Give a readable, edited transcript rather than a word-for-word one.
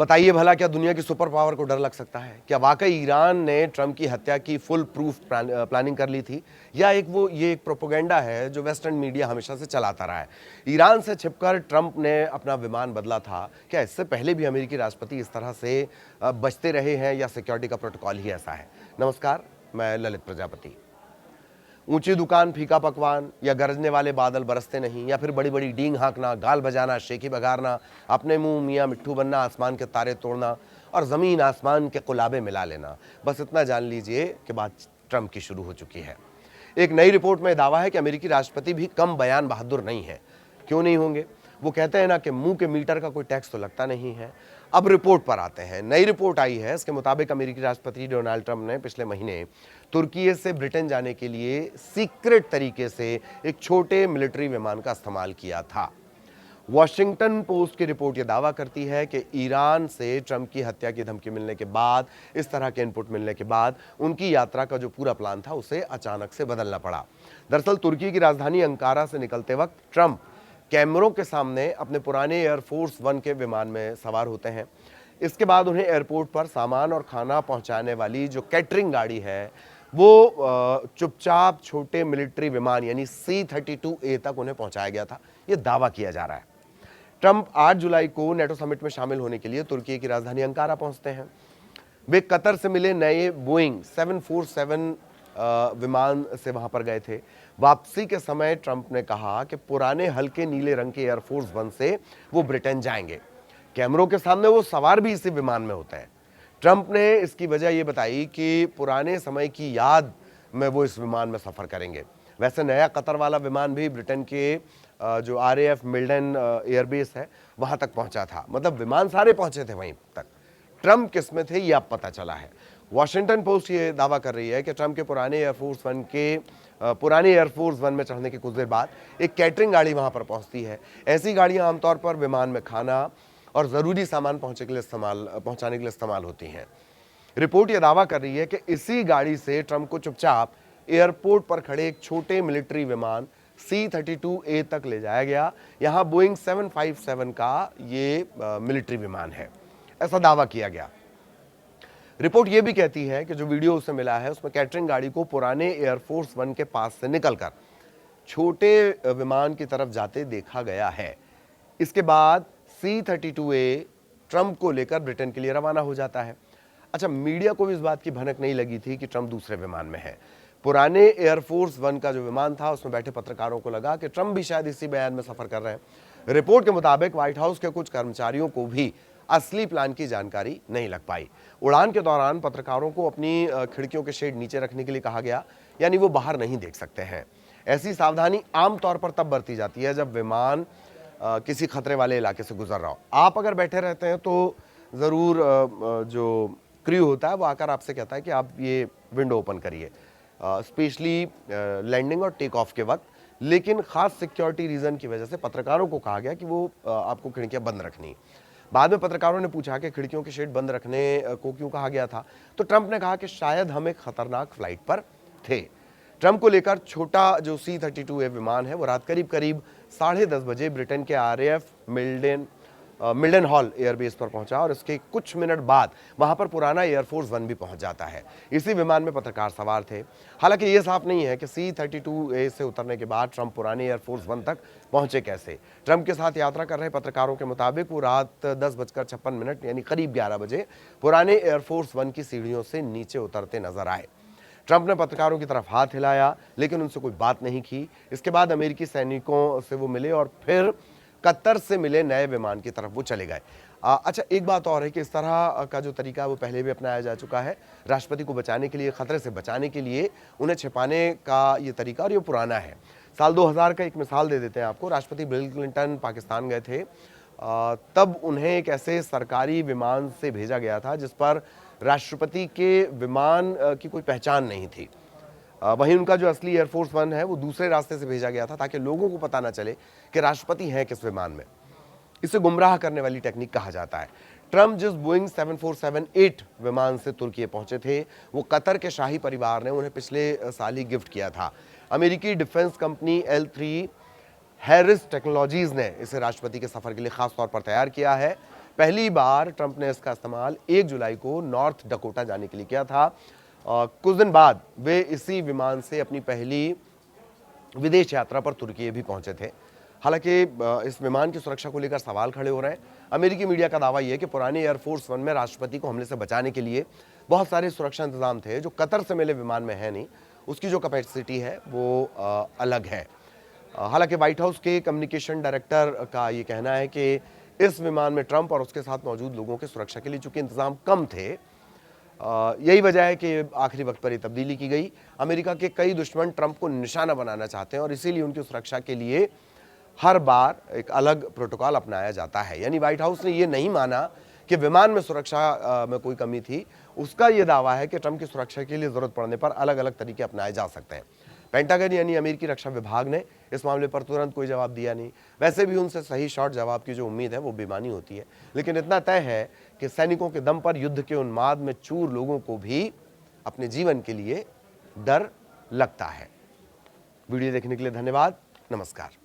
बताइए भला, क्या दुनिया की सुपर पावर को डर लग सकता है? क्या वाकई ईरान ने ट्रंप की हत्या की फुल प्रूफ प्लानिंग कर ली थी, या ये एक प्रोपेगेंडा है जो वेस्टर्न मीडिया हमेशा से चलाता रहा है? ईरान से छिपकर ट्रंप ने अपना विमान बदला था। क्या इससे पहले भी अमेरिकी राष्ट्रपति इस तरह से बचते रहे हैं, या सिक्योरिटी का प्रोटोकॉल ही ऐसा है? नमस्कार, मैं ललित प्रजापति। ऊंची दुकान, फीका पकवान, या गरजने वाले बादल बरसते नहीं, या फिर बड़ी बड़ी डींग हाँकना, गाल बजाना, शेखी बघारना, अपने मुंह मियाँ मिट्ठू बनना, आसमान के तारे तोड़ना और ज़मीन आसमान के कुलाबे मिला लेना, बस इतना जान लीजिए कि बात ट्रंप की शुरू हो चुकी है। एक नई रिपोर्ट में दावा है कि अमेरिकी राष्ट्रपति भी कम बयान बहादुर नहीं है। क्यों नहीं होंगे? वो कहते हैं ना कि मुंह के मीटर का कोई टैक्स तो लगता नहीं है। अब रिपोर्ट पर आते हैं। नई रिपोर्ट आई है, इसके मुताबिक अमेरिकी राष्ट्रपति डोनाल्ड ट्रंप ने पिछले महीने तुर्की से ब्रिटेन जाने के लिए सीक्रेट तरीके से एक छोटे मिलिट्री विमान का इस्तेमाल किया था। वॉशिंगटन पोस्ट की रिपोर्ट यह दावा करती है कि ईरान से ट्रंप की हत्या की धमकी मिलने के बाद, इस तरह के इनपुट मिलने के बाद, उनकी यात्रा का जो पूरा प्लान था उसे अचानक से बदलना पड़ा। दरअसल तुर्की की राजधानी अंकारा से निकलते वक्त ट्रंप कैमरों के सामने अपने पुराने एयरफोर्स वन के विमान में सवार होते हैं। इसके बाद उन्हें एयरपोर्ट पर सामान और खाना पहुंचाने वाली जो कैटरिंग गाड़ी है वो चुपचाप छोटे मिलिट्री विमान यानी C-32A तक उन्हें पहुंचाया गया था, यह दावा किया जा रहा है। ट्रंप 8 जुलाई को नेटो समिट में शामिल होने के लिए तुर्की की राजधानी अंकारा पहुंचते हैं। वे कतर से मिले नए बोइंग 747 विमान से वहां पर गए थे। वापसी के समय ट्रंप ने कहा कि पुराने हल्के नीले रंग के एयरफोर्स वन से वो ब्रिटेन जाएंगे। कैमरों के सामने वो सवार भी इसी विमान में होते हैं। ट्रंप ने इसकी वजह ये बताई कि पुराने समय की याद में वो इस विमान में सफर करेंगे। वैसे नया कतर वाला विमान भी ब्रिटेन के जो RAF मिल्डन एयरबेस है वहां तक पहुंचा था। मतलब विमान सारे पहुंचे थे वहीं तक। ट्रंप किस में थे ये अब पता चला है। वॉशिंगटन पोस्ट ये दावा कर रही है कि ट्रंप के पुराने एयरफोर्स वन में चढ़ने के कुछ देर बाद एक कैटरिंग गाड़ी वहां पर पहुंचती है। ऐसी गाड़ियां आमतौर पर विमान में खाना और जरूरी सामान पहुंचाने के लिए इस्तेमाल होती हैं। रिपोर्ट यह दावा कर रही है कि इसी गाड़ी से ट्रंप को चुपचाप एयरपोर्ट पर खड़े एक छोटे मिलिट्री विमान C-32A तक ले जाया गया। यहां बोइंग 757 का ये मिलिट्री विमान है, ऐसा दावा किया गया। रिपोर्ट यह भी कहती है कि जो वीडियो उसे मिला है उसमें कैटरिंग गाड़ी को पुराने एयरफोर्स वन के पास से निकलकर छोटे विमान की तरफ जाते देखा गया है। इसके बाद C-32A ट्रंप को लेकर ब्रिटेन के लिए रवाना हो जाता है। अच्छा, मीडिया को भी इस बात की भनक नहीं लगी थी कि ट्रंप दूसरे विमान में है। पुराने एयरफोर्स वन का जो विमान था उसमें बैठे पत्रकारों को लगा कि ट्रंप भी शायद इसी बयान में सफर कर रहे हैं। रिपोर्ट के मुताबिक व्हाइट हाउस के कुछ कर्मचारियों को भी असली प्लान की जानकारी नहीं लग पाई। उड़ान के दौरान पत्रकारों को अपनी खिड़कियों के शेड नीचे रखने के लिए कहा गया, यानी वो बाहर नहीं देख सकते हैं। ऐसी सावधानी आमतौर पर तब बरती जाती है जब विमान किसी खतरे वाले इलाके से गुजर रहा हो। आप अगर बैठे रहते हैं तो ज़रूर जो क्रू होता है वो आकर आपसे कहता है कि आप ये विंडो ओपन करिए, स्पेशली लैंडिंग और टेक ऑफ के वक्त। लेकिन खास सिक्योरिटी रीज़न की वजह से पत्रकारों को कहा गया कि वो आपको खिड़कियां बंद रखनी। बाद में पत्रकारों ने पूछा कि खिड़कियों के शेड बंद रखने को क्यों कहा गया था, तो ट्रंप ने कहा कि शायद हम एक खतरनाक फ्लाइट पर थे। ट्रंप को लेकर छोटा जो C-32A विमान है वो रात करीब 10:30 बजे ब्रिटेन के RAF मिल्डन हॉल एयरबेस पर पहुंचा और इसके कुछ मिनट बाद वहां पर पुराना एयरफोर्स वन भी पहुंच जाता है। इसी विमान में पत्रकार सवार थे। हालांकि यह साफ नहीं है कि C-32A से उतरने के बाद ट्रंप पुराने एयरफोर्स वन तक पहुंचे कैसे। ट्रंप के साथ यात्रा कर रहे पत्रकारों के मुताबिक वो रात 10:56 यानी करीब 11 बजे पुराने एयरफोर्स वन की सीढ़ियों से नीचे उतरते नजर आए। ट्रंप ने पत्रकारों की तरफ हाथ हिलाया लेकिन उनसे कोई बात नहीं की। इसके बाद अमेरिकी सैनिकों से वो मिले और फिर कतर से मिले नए विमान की तरफ वो चले गए। अच्छा, एक बात और है कि इस तरह का जो तरीका वो पहले भी अपनाया जा चुका है। राष्ट्रपति को बचाने के लिए, खतरे से बचाने के लिए उन्हें छिपाने का ये तरीका, और ये पुराना है। साल 2000 का एक मिसाल दे देते हैं आपको। राष्ट्रपति बिल क्लिंटन पाकिस्तान गए थे, तब उन्हें एक ऐसे सरकारी विमान से भेजा गया था जिस पर राष्ट्रपति के विमान की कोई पहचान नहीं थी। वहीं उनका जो असली एयरफोर्स वन है वो दूसरे रास्ते से भेजा गया था ताकि लोगों को पता ना चले कि राष्ट्रपति हैं किस विमान में। इसे गुमराह करने वाली टेक्निक कहा जाता है। ट्रंप जिस बोइंग 747-8 विमान से तुर्की पहुंचे थे वो कतर के शाही परिवार ने उन्हें पिछले साल ही गिफ्ट किया था। अमेरिकी defence company L3 Harris technologies ने इसे राष्ट्रपति के सफर के लिए खास तौर पर तैयार किया है। पहली बार ट्रंप ने इसका इस्तेमाल 1 जुलाई को नॉर्थ डकोटा जाने के लिए किया था। कुछ दिन बाद वे इसी विमान से अपनी पहली विदेश यात्रा पर तुर्की भी पहुंचे थे। हालांकि इस विमान की सुरक्षा को लेकर सवाल खड़े हो रहे हैं। अमेरिकी मीडिया का दावा यह है कि पुरानी एयरफोर्स वन में राष्ट्रपति को हमले से बचाने के लिए बहुत सारे सुरक्षा इंतजाम थे जो कतर से मिले विमान में है नहीं, उसकी जो कैपेसिटी है वो अलग है। हालांकि व्हाइट हाउस के कम्युनिकेशन डायरेक्टर का ये कहना है कि इस विमान में ट्रंप और उसके साथ मौजूद लोगों के सुरक्षा के लिए चूंकि इंतजाम कम थे, यही वजह है कि आखिरी वक्त पर यह तब्दीली की गई। अमेरिका के कई दुश्मन ट्रंप को निशाना बनाना चाहते हैं और इसीलिए उनकी सुरक्षा के लिए हर बार एक अलग प्रोटोकॉल अपनाया जाता है। यानी व्हाइट हाउस ने यह नहीं माना कि विमान में सुरक्षा में कोई कमी थी, उसका यह दावा है कि ट्रंप की सुरक्षा के लिए जरूरत पड़ने पर अलग अलग तरीके अपनाए जा सकते हैं। पेंटागन यानी अमेरिकी रक्षा विभाग ने इस मामले पर तुरंत कोई जवाब दिया नहीं। वैसे भी उनसे सही शॉर्ट जवाब की जो उम्मीद है वो बेमानी होती है, लेकिन इतना तय है कि सैनिकों के दम पर युद्ध के उन्माद में चूर लोगों को भी अपने जीवन के लिए डर लगता है। वीडियो देखने के लिए धन्यवाद। नमस्कार।